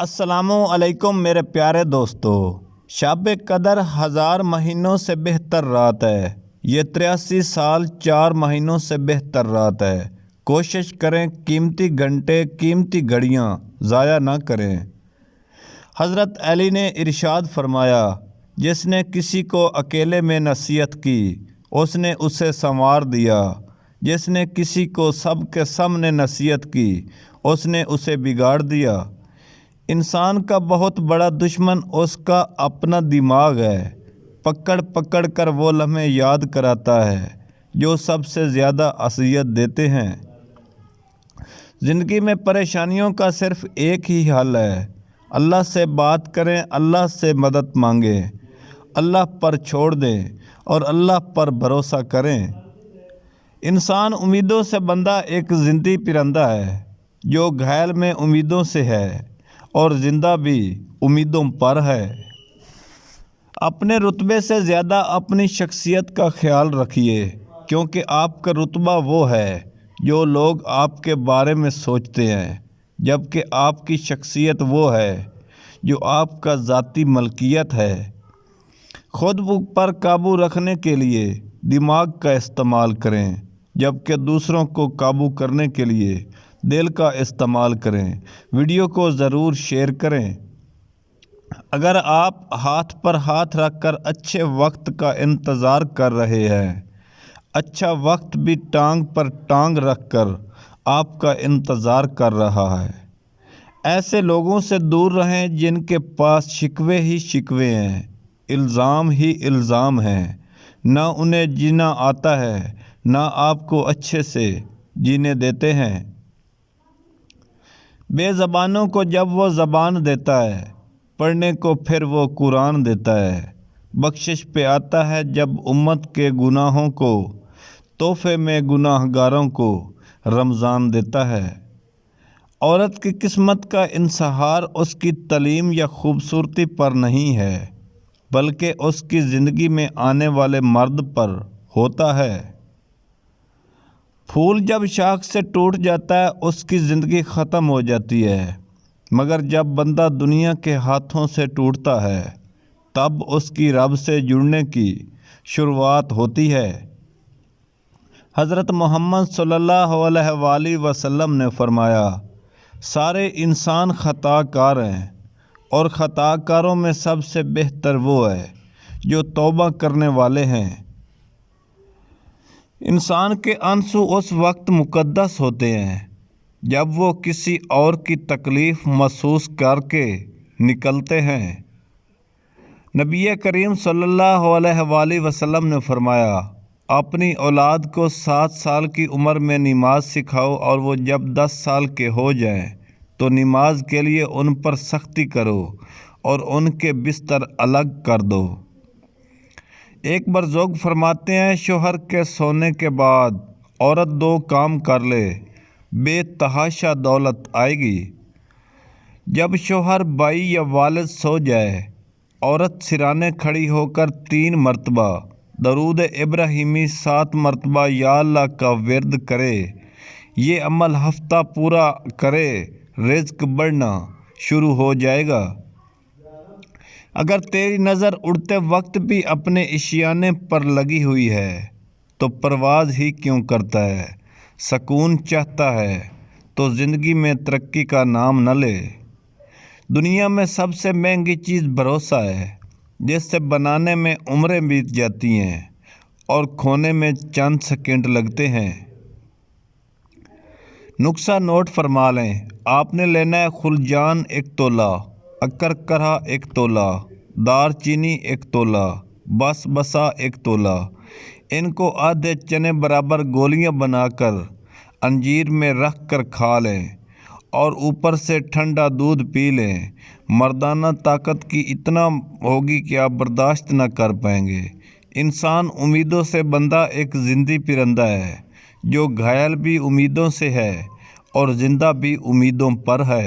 السلام علیکم میرے پیارے دوستو، شب قدر 1000 مہینوں سے بہتر رات ہے۔ یہ 83 سال 4 مہینوں سے بہتر رات ہے۔ کوشش کریں قیمتی گھنٹے قیمتی گھڑیاں ضائع نہ کریں۔ حضرت علی نے ارشاد فرمایا، جس نے کسی کو اکیلے میں نصیحت کی اس نے اسے سنوار دیا، جس نے کسی کو سب کے سامنے نصیحت کی اس نے اسے بگاڑ دیا۔ انسان کا بہت بڑا دشمن اس کا اپنا دماغ ہے۔ پکڑ پکڑ کر وہ لمحے یاد کراتا ہے جو سب سے زیادہ اذیت دیتے ہیں۔ زندگی میں پریشانیوں کا صرف ایک ہی حل ہے، اللہ سے بات کریں، اللہ سے مدد مانگیں، اللہ پر چھوڑ دیں اور اللہ پر بھروسہ کریں۔ انسان امیدوں سے بندھا ایک زندہ پرندہ ہے جو گھائل میں امیدوں سے ہے اور زندہ بھی امیدوں پر ہے۔ اپنے رتبے سے زیادہ اپنی شخصیت کا خیال رکھیے، کیونکہ آپ کا رتبہ وہ ہے جو لوگ آپ کے بارے میں سوچتے ہیں، جبکہ آپ کی شخصیت وہ ہے جو آپ کا ذاتی ملکیت ہے۔ خود پر قابو رکھنے کے لیے دماغ کا استعمال کریں، جبکہ دوسروں کو قابو کرنے کے لیے دل کا استعمال کریں۔ ویڈیو کو ضرور شیئر کریں۔ اگر آپ ہاتھ پر ہاتھ رکھ کر اچھے وقت کا انتظار کر رہے ہیں، اچھا وقت بھی ٹانگ پر ٹانگ رکھ کر آپ کا انتظار کر رہا ہے۔ ایسے لوگوں سے دور رہیں جن کے پاس شکوے ہی شکوے ہیں، الزام ہی الزام ہیں، نہ انہیں جینا آتا ہے نہ آپ کو اچھے سے جینے دیتے ہیں۔ بے زبانوں کو جب وہ زبان دیتا ہے، پڑھنے کو پھر وہ قرآن دیتا ہے۔ بخشش پہ آتا ہے جب امت کے گناہوں کو، تحفے میں گناہ گاروں کو رمضان دیتا ہے۔ عورت کی قسمت کا انحصار اس کی تعلیم یا خوبصورتی پر نہیں ہے، بلکہ اس کی زندگی میں آنے والے مرد پر ہوتا ہے۔ پھول جب شاخ سے ٹوٹ جاتا ہے اس کی زندگی ختم ہو جاتی ہے، مگر جب بندہ دنیا کے ہاتھوں سے ٹوٹتا ہے تب اس کی رب سے جڑنے کی شروعات ہوتی ہے۔ حضرت محمد صلی اللہ علیہ وآلہ وسلم نے فرمایا، سارے انسان خطا کار ہیں اور خطا کاروں میں سب سے بہتر وہ ہے جو توبہ کرنے والے ہیں۔ انسان کے آنسو اس وقت مقدس ہوتے ہیں جب وہ کسی اور کی تکلیف محسوس کر کے نکلتے ہیں۔ نبی کریم صلی اللہ علیہ وآلہ وسلم نے فرمایا، اپنی اولاد کو 7 سال کی عمر میں نماز سکھاؤ اور وہ جب 10 سال کے ہو جائیں تو نماز کے لیے ان پر سختی کرو اور ان کے بستر الگ کر دو۔ ایک بزرگ فرماتے ہیں، شوہر کے سونے کے بعد عورت 2 کام کر لے، بے تحاشا دولت آئے گی۔ جب شوہر، بھائی یا والد سو جائے، عورت سرانے کھڑی ہو کر 3 مرتبہ درود ابراہیمی 7 مرتبہ یا اللہ کا ورد کرے۔ یہ عمل ہفتہ پورا کرے، رزق بڑھنا شروع ہو جائے گا۔ اگر تیری نظر اڑتے وقت بھی اپنے اشیانے پر لگی ہوئی ہے تو پرواز ہی کیوں کرتا ہے؟ سکون چاہتا ہے تو زندگی میں ترقی کا نام نہ لے۔ دنیا میں سب سے مہنگی چیز بھروسہ ہے، جس سے بنانے میں عمریں بیت جاتی ہیں اور کھونے میں چند سیکنڈ لگتے ہیں۔ نسخہ نوٹ فرما لیں، آپ نے لینا ہے خلجان 1 تولہ، اکرکرہ 1 تولہ، دار چینی 1 تولہ، بس بسا 1 تولہ۔ ان کو آدھے چنے برابر گولیاں بنا کر انجیر میں رکھ کر کھا لیں اور اوپر سے ٹھنڈا دودھ پی لیں۔ مردانہ طاقت کی اتنا ہوگی کہ آپ برداشت نہ کر پائیں گے۔ انسان امیدوں سے بندھا ایک زندہ پرندہ ہے جو گھائل بھی امیدوں سے ہے اور زندہ بھی امیدوں پر ہے۔